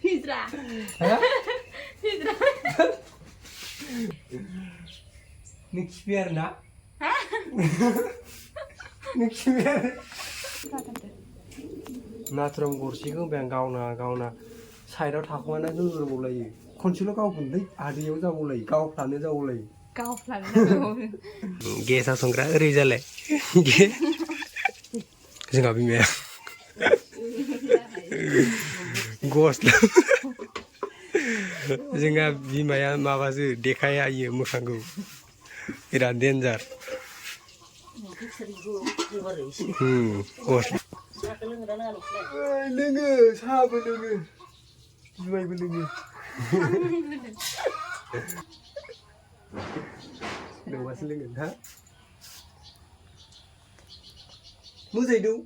Hidra. Hidra. Nixbiar na? Nixbiar. Natrom गरसेखौ बे गावना साइडआव थाखुमाना दोनबावलायो खनसेल' गावगोनलै आदैयाव जाबावलायो गावफ्लानो जाबावलायो गेसाव संग्रा ओरै जालाय जोंहा बिमाया गस्ला जोंहा बिमाया माबासो देखाया इयो मोखांखौ बिराद डेन्जार गस्ला लोङो साहाबो लोङो जुमायबो लोङो लोंबासो लोंगोन हा मोजाङै दं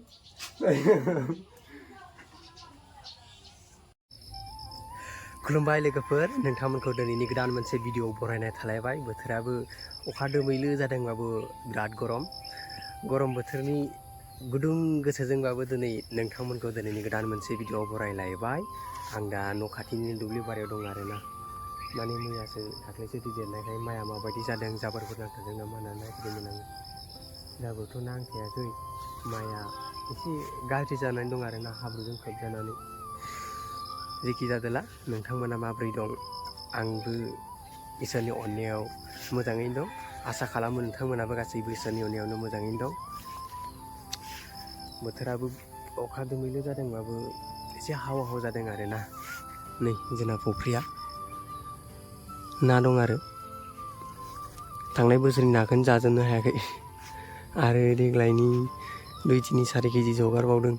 खुलुमबाय लोगोफोर नोंथांमोनखौ दिनैनि गोदान मोनसे भिडिअ बरायनाय थालायबाय बोथोराबो अखा दोमैलु जादोंबाबो बिराद गरम बोथोरनि गुदुं गोसोजोंबाबो दिनै नोंथांमोनखौ दिनैनि गोदान मोनसे भिडिअ बरायलायबाय आं दा न' खाथिनि दुब्लि बारियाव दं आरोना माने मैयासो दाख्लैसो दै देरनायखाय माइआ माबायदि जादों जाबोरफोर नांथारदों नामा होननानै नायफैदोंमोन आङो जाबोरथ' नांखायाखै माइआ एसे गाज्रि जानानै दं आरोना हाब्रुजों खोबजानानै जेखि जादोला नोंथांमोना माब्रै दं आंबो इसोरनि अननायाव मोजाङैनो दं आसा खालामो नोंथांमोनाबो गासैबो इसोरनि अननायावनो मोजाङैनो दं बोथोराबो अखा दोमैलु जादोंबाबो एसे हाव जादों आरोना नै जोंना फुख्रिया ना दं आरो थांनाय बोसोरनि नाखौनो जाजोबनो हायाखै आरो देग्लायनि 2-3-4 केजि हगारबावदों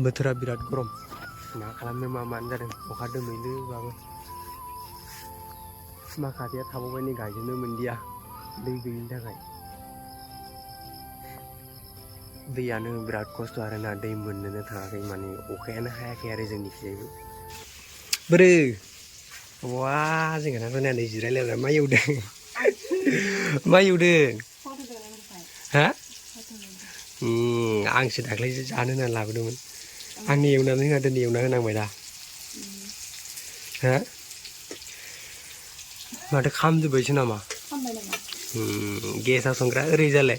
बोथोरा बिराद गरम मा खालामनो मानो जादों अखा दोमैलुबाबो माखासेया थाबावबाय नै गायजोबनो मोनदिया दै गैयिनि थाखाय दैयानो बिराद खस्थ' आरोना दै मोननोनो थाङाखै माने अखायानो हायाखै आरो जोंनिखिजायबो बोरो वा जोंहा नानै जिरायलायबाय मा एवदों हा आंसो दाख्लैसो जानो होननानै लाबोदोंमोन आंनि एवनानै होना दोनै एवना होनांबाय दा हा माथो खामजोब्बायसो नामा गेसाव संग्रा ओरै जालाय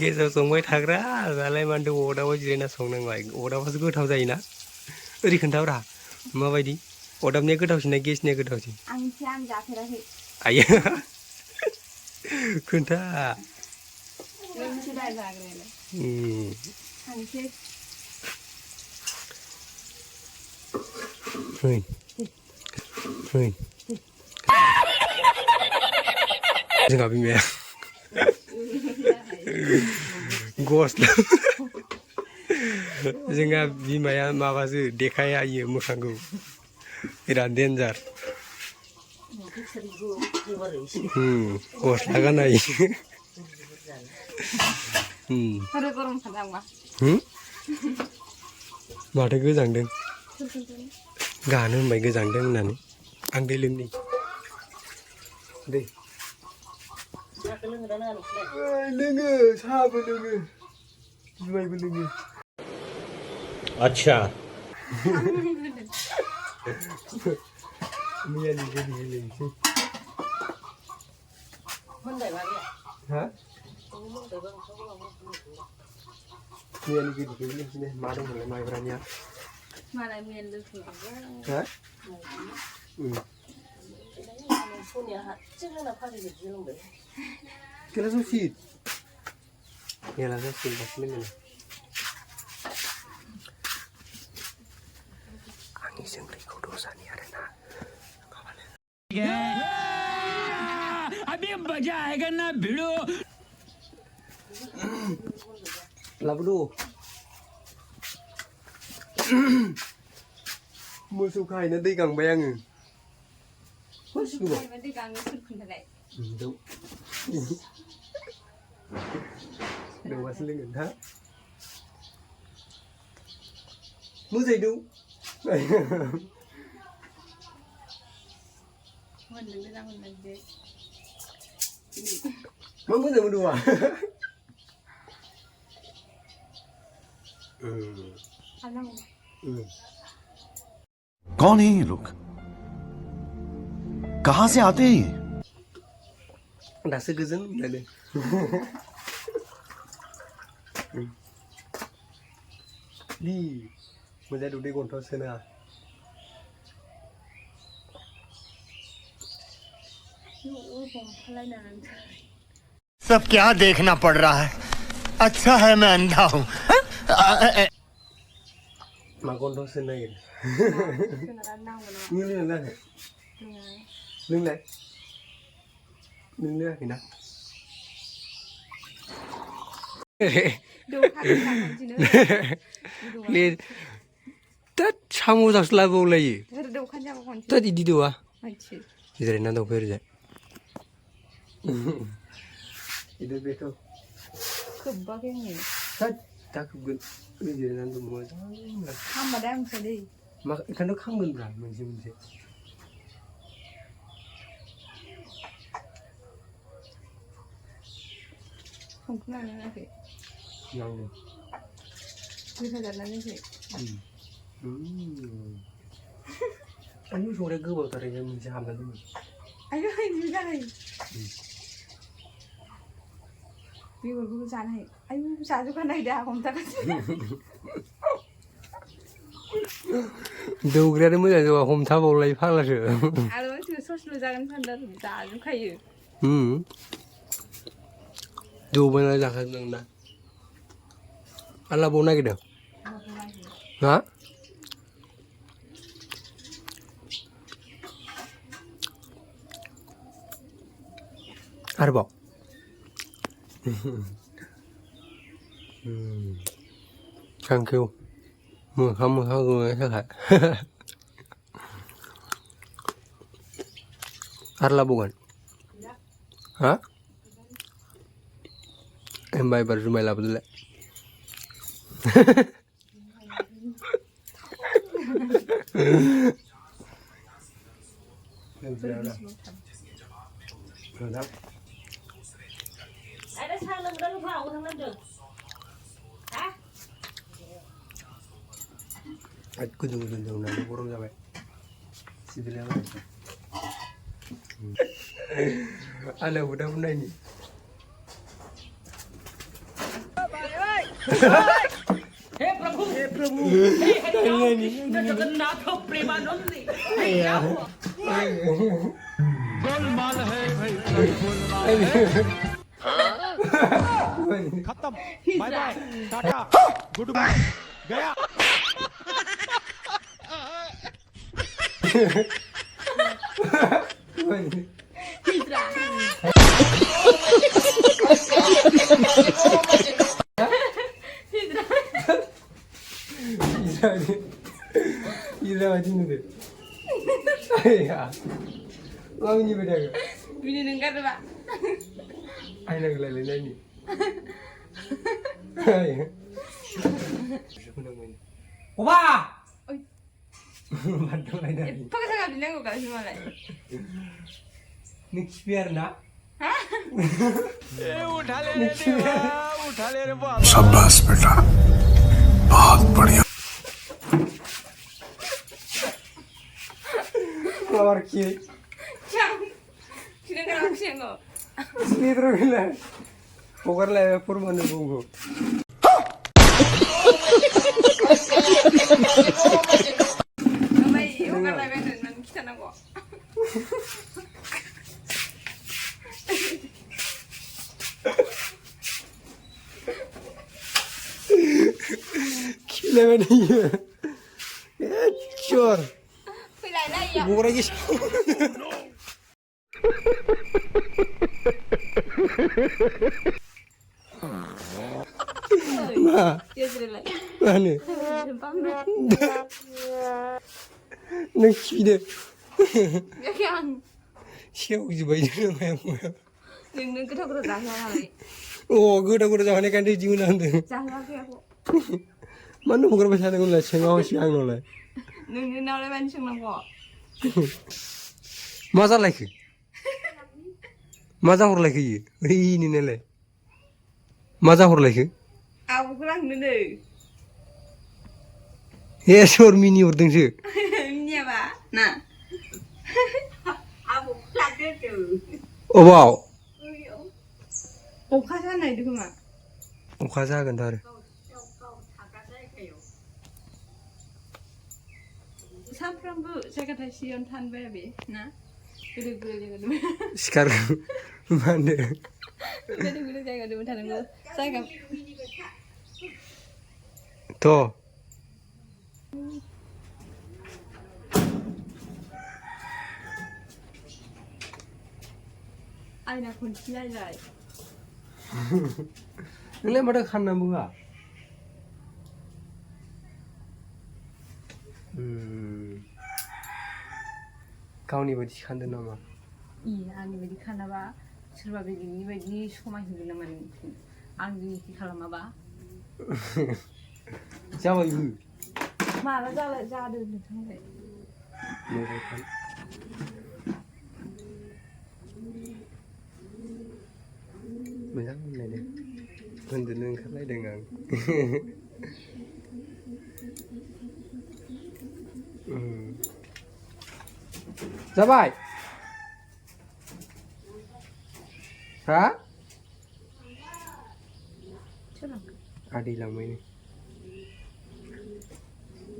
गेसाव संबाय थाग्रा दालाय मानोथो अरदाबाव जिरायना संनांबाय अरदाबासो गोथाव जायोना ओरै खोन्थाब्रा माबायदि अरदाबनिया गोथावसिन ना गेसनिया गोथावसिन आं जाफेराखै आयो खोन्था जोंहा बिमाया गस्ला जोंहा बिमाया माबासो देखाया इयो मोखांखौ बिराद डेन्जार गस्ला गानाय माथो गोजांदों गानो होनबाय गोजांदों होननानै आं दै लोंनि दै लोङो साहाबो लोङो जुमायबो लोङो आच्छा मैयानि गोदै लोंसै हा मैयानि गोदैखौ लोंसै मा दंमोनलाय माइब्रानिया मालाय मैयानि लोंफैदों हा गेलासआव सिट गेलासआव सिट लोङो आंनि जोंदैखौ दसानि आरोना अभी मजा आएगा ना भिड़ो लाबोदो मोसौ खाहैना दै गांबाय आङो दौबासो लोंगोन हा मोजाङै दौ Mang có gì mà đùa à? ăn đâu कौन है ये लोग कहां से आते हैं ये Dasu gözün dedi. Đi, mình ra đủ đi còn thôi xem nào. ôi bò lại nàn सब क्या देखना पड़ रहा है अच्छा है मैं अंधा हूं Mà con thôi xem này. cái nó ăn nâu rồi nó Như lên lên. như này Lưng lên. Lưng lên thì nào. đồ khác cái làm gì nữa đồ Lên. Tất 참고 잡슬라 볼래. đồ khác nhau còn Tất đi đi đâu à? phải chịu 이제 나도 보여줘. 이제 배터. khum bao cái gì tất 그건 이제 나도 뭐. không mà đem phải đi 막 간도 칸건 브라 뭔지. không có nào nữa thì 양네. như thế là nó như thế 아니 저래 그거 다르게 문제 하면 anh ơi như thế này vì người cứ dàn này anh dàn cho con này đã không ta đâu 그래도 뭐야 저 홈타 볼래 팔라서 à rồi thì sốt lùi ra cái phần đó thì dàn cũng khay đâu bên này ra cái đường đó anh là bố này cái được hả 알아봐. Thank you. Mưa không người thế hả? Arla bukan? Hah? Em bay baru rumah lah betul. Ai đã sang lưng đó lúc nào cũng thằng lên được hả Kunjung nanti kurang sampai. Sibilnya apa? Ada udah ini. हे प्रभु हे हरि न जगन्नाथ प्रेमानंदी हे क्या हुआ गोलमाल है भाई गोलमाल है खत्म बाय बाय tata good बाय गया Gila macam ni deh. Ya, lama ni beda ke? Bini dengar tu pak Aina gelala ni. Ayah. Oba. Oi. Mantul aina ni. pakai sangat bini aku kalau semua lah Ni biar nak. उठा ले रे देवा उठा ले रे बाप शाबाश बेटा बहुत बढ़िया Keluar ki. Cang Sini kan aku siang kok Sini terus gila. Pokor lah purman bungo. Baik, aku kan lagi dengan kita nak kok Gila macam ni. Cor. Phải lại đây ạ Bukan lagi. Nah, Dia sudah lại mana? Jempang dulu Nak kira. Ya kan Siapa je baju nama yang mana? Đừng cứ thâu cái giá cho này Oh, gue dah jangan kan dia jiwa nanti. Giá lagi aku Mana bukan pasal dengan lah, cengau siang lah. Đừng nào lại bên chừng nào kok Masalah ke? मा जाहरलायखो इयो ओइ नोंनालाय मा जाहरलायखो आब'खौ लांनोनो ए सोर मिनि हरदोंसो मिनियाबा ना आब'खौ लांदो अबाव अखा जानो नागिरदों खोमा अखा जागोनथ' आरो सानफ्रामबो जायगा थाइसेयावनो थानो बाया बे ना बेलेग बेलेग जायगा दं सिखार मा होनो बेलेग बेलेग जायगा दं थानांगौ जायगा थ' आयना खनसे नायलाय नोंलाय माथो खाननांगौ होआ गावनि बायदि खानदों नामा आंनि बायदि खानाबा सोरबा बेलेगनि बायदि समायहोगोन नामा नोंखौ आं जोंनिखि खालामाबा जाबायबो माला जादों नोंथांलाय मोजां मोनलायदों उन्दुनो ओंखारलायदों आं जाबाय हा आदै लांबायनो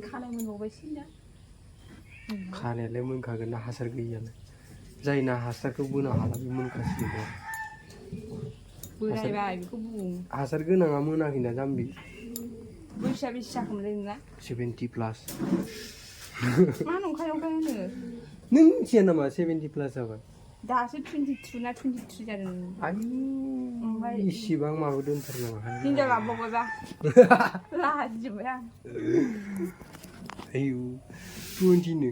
खानाय मोनबावबायसै ना खानायालाय मोनखागोन ना हासार गैयियालाय जायना हासारखौ बोनो हाला बे मोनखासिगोन बोरायबाय बेखौ बुं हासार गोनाङा मोनाखैना जाम्बि बैसोआ बेसे जाखोमोनलाय नोंना 70 प्लास मा नंखाय होनो नों मिथिया नामा 70 प्लास जाबाय दासो 22 ना 23 जादों ओमफ्राय इसिबां माबा दोनथारनाङा हिनजाव लाबावबायबा लाजिबाय आं आयु 20नो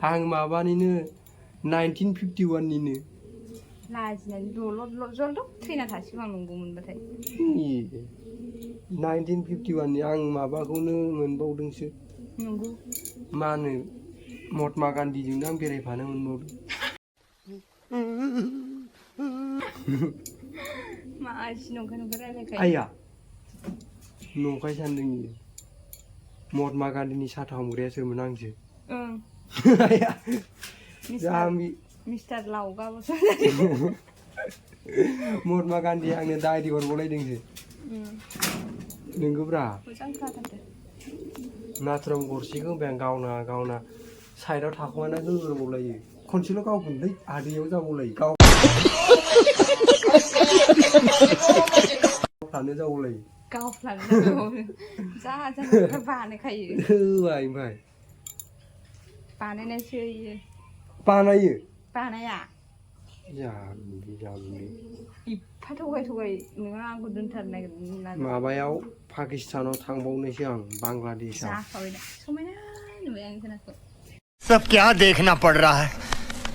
आं माबानिनो 1951निनो लाजिनानै दलद जलद थैना थासिगौ आं नंगौ मोनबाथाय 1951नि आं माबाखौनो मोनबावदोंसो नंगौ मा होनो महात्मा गान्धीजोंनो आं बेरायफानो मोनबावदों मासि नंखाय रायलायखायो आइया नंखाय सानदों इयो महात्मा गान्धीनि साथा हमग्राया सोरमोन आंसो ओं आइया जाम्बि मिस्टार लावगाबोसो महात्मा गान्धीया आंनो डायरि हरबावलायदोंसो नोंगौब्रा मोजां खोनाथारदो नाथुराम गरसेखौ होबाय आं गावना साइडआव थाखुमाना होबावलायो खनसेल' गावगोनलै आदैयाव जाबावलायो गावफ्रानो जाबावलायो गावफ्लानो जा बानायखायो होबाय ओमफ्राय बानायनायसो इयो बानायो बानाया जाम्बि एफा थगाय नोङो आंखौ दोनथारनो नागिरदों माबायाव पाकिस्तानाव थांबावनोसै आं बांलादेशआव जाखाबाय दा समायना नुबाय आं खोनाखौ सब क्या देखना पड़ रहा है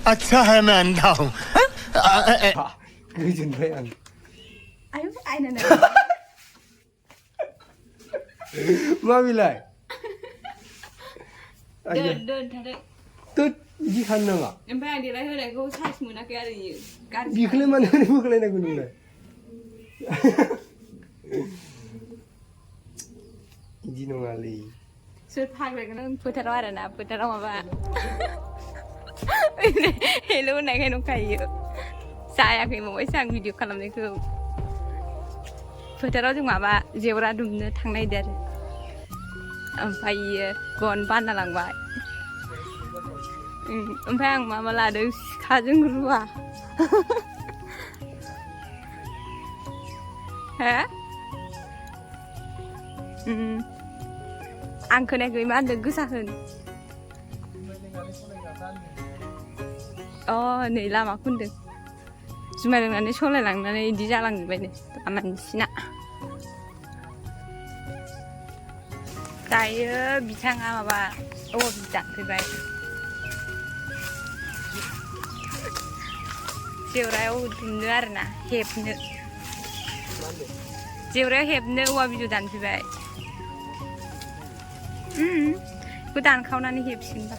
अच्छा है मैं अंधा हूँ गोजोनबाय आं आयु आयना मा बिलाय दोन थादो थोद बिदि खानो नाङा ओमफ्राय आं देलाय होनायखौ साइज मोनाखै आरो इयो गाज्रि बिखौलाय मानो बोख्लायनांगौ नोंलाय बिदि नङालै सोर फाग्लायगोन फोथाराव आरोना फोथाराव माबा हेल' होननायखाय नंखायो जायाखै माबायसो आं भिडिअ खालामनायखौ फोथाराव जों माबा जेवरा दुमनो थांनायदो आरो ओमफ्राय इयो गन बानना लांबाय ओमफ्राय आं माबा लादों सिखाजों रुवा हो आं खोनायाखै मा होनदों गोसा होन नै लामाखौ होनदों जुमाय लोंनानै सलायलांनानै बिदि जालांजोब्बायनो मानसिना दायो बिथाङा माबा औवा बिदा फैबाय जेवरायाव दुमनो आरोना हेबनो जेवरायाव हेबनो औवा बिजौ दानफैबाय बेखौ दानखावनानै हेबसिगोनबा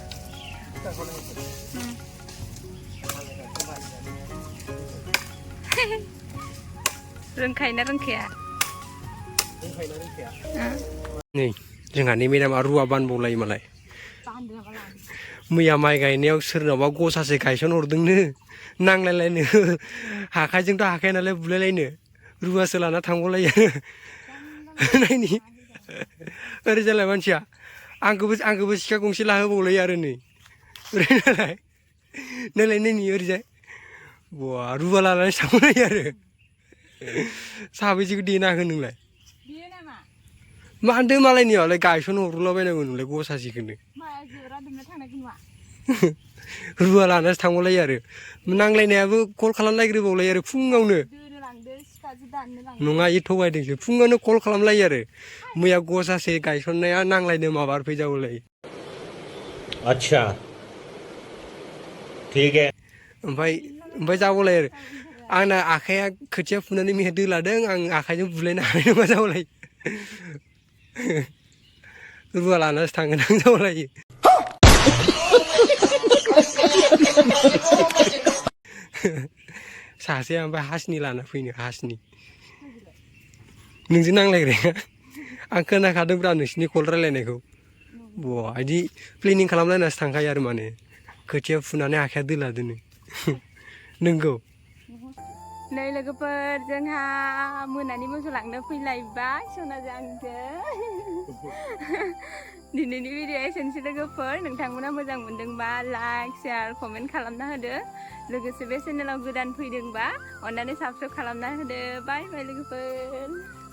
रोंखायोना रोंखाया नै जोंहानि मेदामा रुवा बानबावलायो मालाय मैया माइ गायनायाव सोरनावबा गसासे गायसन हरदोंनो नांलायलायनो आखाइजोंथ' हाखाया नालाय बुलायलायनो रुवासो लाना थांबावलायो नायनि ओरै जालाय मानसिया आंखौबो सिखा गंसे लाहोबावलायो आरो नै ओरै नालाय नायनि ओरैजाय बा रुवा लानानै थांबावलायो आरो साबैसेखौ देना हो नोंलाय मा होनदों मालायनियावलाय गायसन हरलाबायनांगौ नोंलाय गसासेखौनो रुवा लानासो थांबावलायो आरो नांलायनायाबो कल खालामलायग्रोबावलायो आरो फुङावनो नङा इ थगायदोंसो फुङावनो कल खालामलायो आरो मैया गसासे गायसननाया नांलायनो माबार फैजावलायो अच्छा ठीक है ओमफ्राय जाबावलाय आरो आंना आखाइया खोथिया फुनानै मैया दोलादों आं आखाइजों बुलायनो हानाय नङा जाबावलायो रुवा लानासो थांगोन आं जाबावलायो सासेया ओमफ्राय हासिनि लाना फैनो हासिनि नोंजों नांलायग्राया आं खोनाखादोंब्रा नोंसिनि कल रायलायनायखौ बा बिदि प्लेनिं खालामलायनासो थांखायो आरो माने खोथिया फुनानै आखाइया दोलादोनो नोंगौ नै लोगोफोर जोंहा मोनानि मोसौ लांनो फैलायबाय सनाजों आंजों दिनैनि भिडिअ एसेनोसै लोगोफोर नोंथांमोना मोजां मोनदोंबा लाइक शेयार कमेन्ट खालामना होदो लोगोसे बे चेनेलाव गोदान फैदोंबा अन्नानै साबस्क्राइब खालामना होदो बाय बाय लोगोफोर